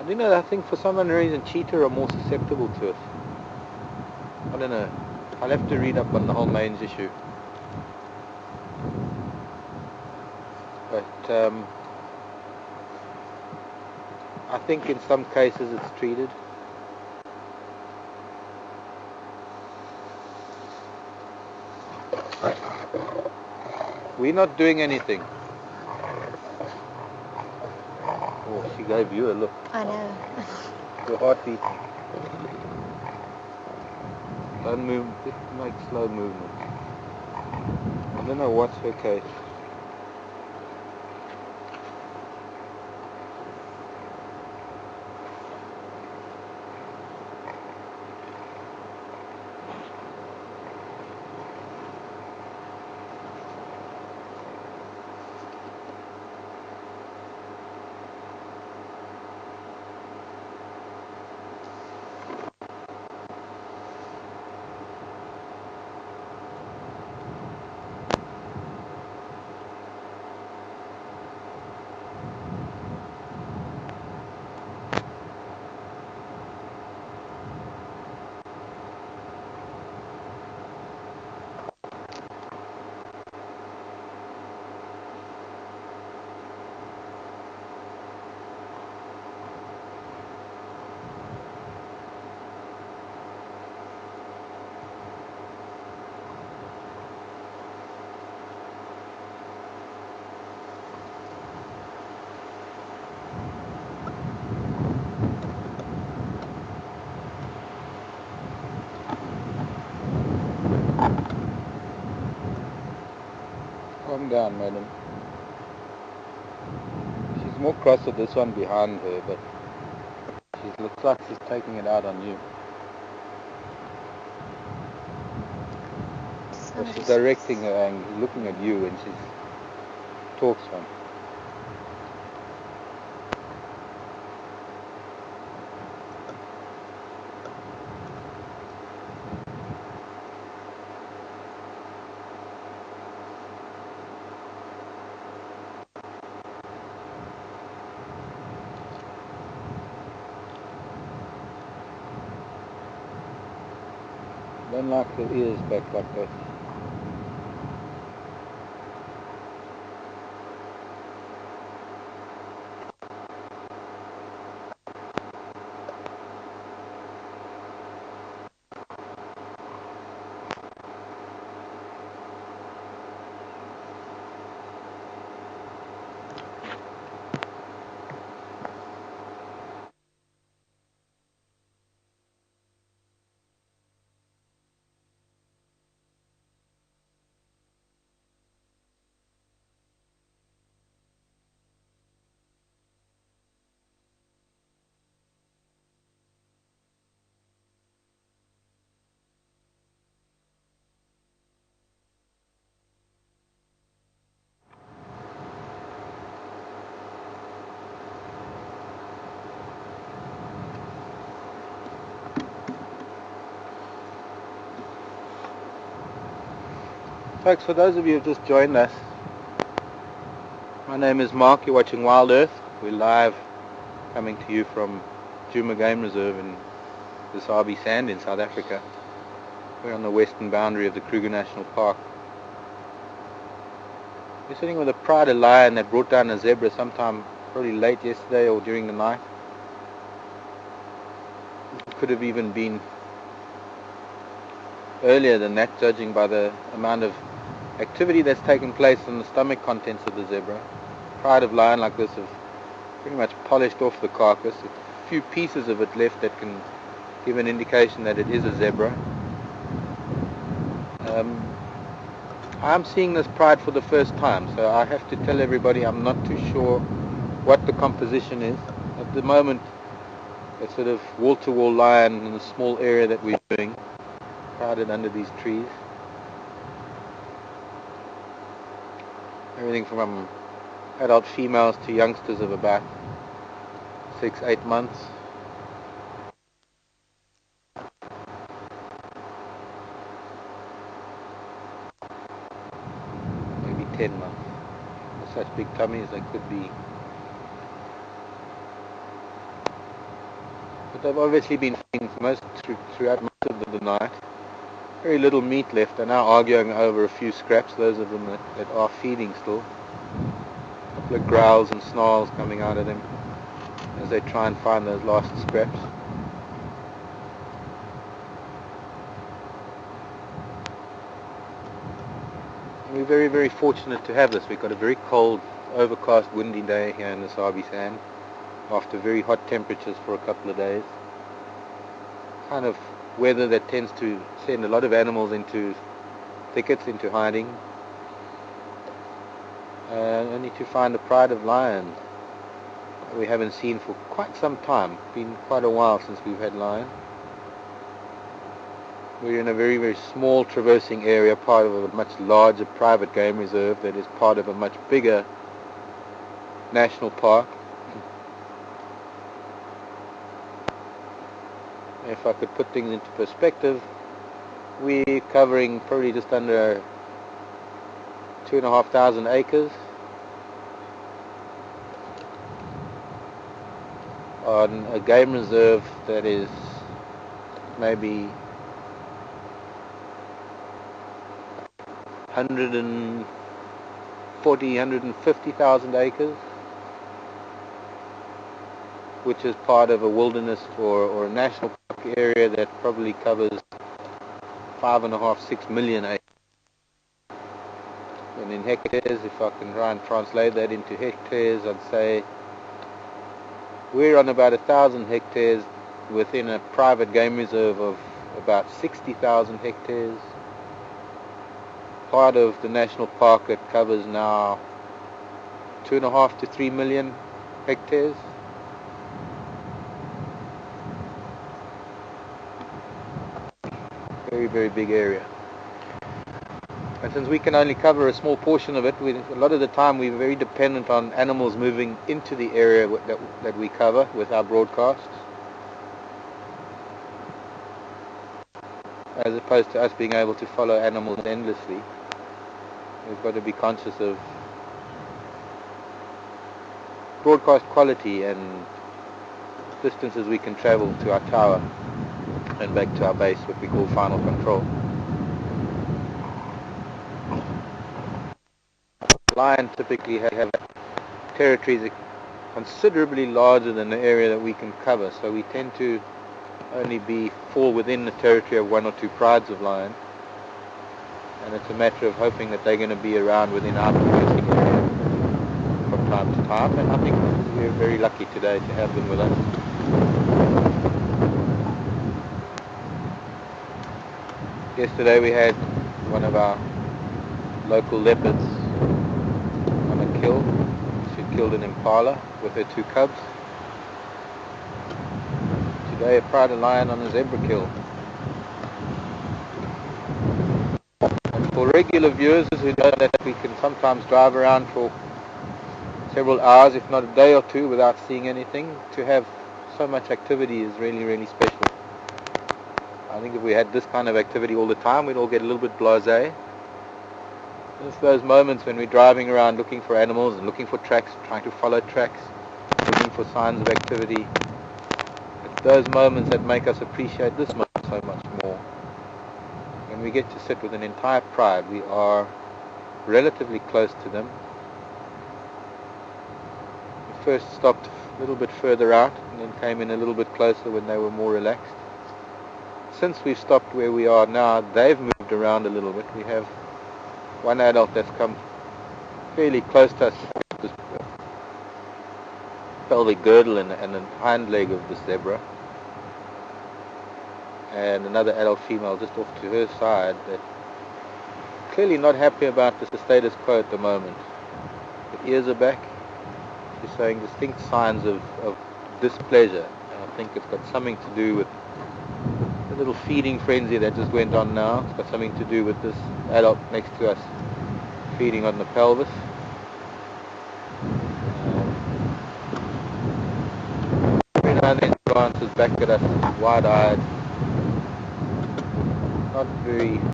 I don't know, I think for some reason cheetah are more susceptible to it. I don't know. I'll have to read up on the whole mange issue. But I think in some cases it's treated. We're not doing anything. Oh, she gave you a look. I know. Your heart beating. Don't move, just make slow movements. I don't know what's her case. Calm down, madam. She's more cross with this one behind her, but she looks like she's taking it out on you. So she's directing her anger, looking at you, and she talks one. Don't like her ears back like that. Folks, for those of you who have just joined us, my name is Mark. You're watching Wild Earth. We're live, coming to you from Djuma Game Reserve in the Sabi Sand in South Africa. We're on the western boundary of the Kruger National Park. We're sitting with a pride of lion that brought down a zebra sometime probably late yesterday or during the night. It could have even been earlier than that, judging by the amount of activity that's taken place in the stomach contents of the zebra. Pride of lion like this have pretty much polished off the carcass. A few pieces of it left that can give an indication that it is a zebra. I'm seeing this pride for the first time, so I have to tell everybody I'm not too sure what the composition is. At the moment, a sort of wall-to-wall lion in a small area that we're doing, crowded under these trees. Everything from adult females to youngsters of about 6-8 months. Maybe 10 months. With such big tummies, they could be But they've obviously been feeding throughout most of the night. Very little meat left. They're now arguing over a few scraps, those of them that are feeding still. A couple of growls and snarls coming out of them as they try and find those last scraps. And we're very, very fortunate to have this. We've got a very cold, overcast, windy day here in the Sabi Sand after very hot temperatures for a couple of days. Kind of weather that tends to send a lot of animals into thickets, into hiding, only to find the pride of lion that we haven't seen for quite some time. It's been quite a while since we've had lion. We're in a very, very small traversing area, part of a much larger private game reserve that is part of a much bigger national park. If I could put things into perspective, we're covering probably just under 2,500 acres on a game reserve that is maybe 150,000 acres, which is part of a wilderness or a national park area that probably covers 5.5–6 million acres. And in hectares, if I can try and translate that into hectares, I'd say we're on about 1,000 hectares within a private game reserve of about 60,000 hectares. Part of the national park that covers now 2.5 to 3 million hectares. Very, very big area. And since we can only cover a small portion of it, a lot of the time we're very dependent on animals moving into the area that we cover with our broadcasts, as opposed to us being able to follow animals endlessly. We've got to be conscious of broadcast quality and distances we can travel to our tower and back to our base, what we call final control. Lion typically have territories considerably larger than the area that we can cover, so we tend to only fall within the territory of 1 or 2 prides of lion, and it's a matter of hoping that they're going to be around within our traversing area from time to time, and I think we're very lucky today to have them with us. Yesterday we had one of our local leopards on a kill. She killed an impala with her 2 cubs. Today a pride of lion on a zebra kill. And for regular viewers who know that we can sometimes drive around for several hours, if not a day or 2, without seeing anything, to have so much activity is really, really special. I think if we had this kind of activity all the time, we'd all get a little bit blasé. It's those moments when we're driving around looking for animals and looking for tracks, trying to follow tracks, looking for signs of activity. It's those moments that make us appreciate this moment so much more. When we get to sit with an entire pride, we are relatively close to them. We first stopped a little bit further out and then came in a little bit closer when they were more relaxed. Since we've stopped where we are now, they've moved around a little bit. We have one adult that's come fairly close to us, this pelvic girdle and the hind leg of the zebra, and another adult female just off to her side that clearly not happy about the status quo at the moment. The ears are back. She's showing distinct signs of displeasure, and I think it's got something to do with the little feeding frenzy that just went on now. It's got something to do with this adult next to us feeding on the pelvis. Every now and then glances back at us wide-eyed, not very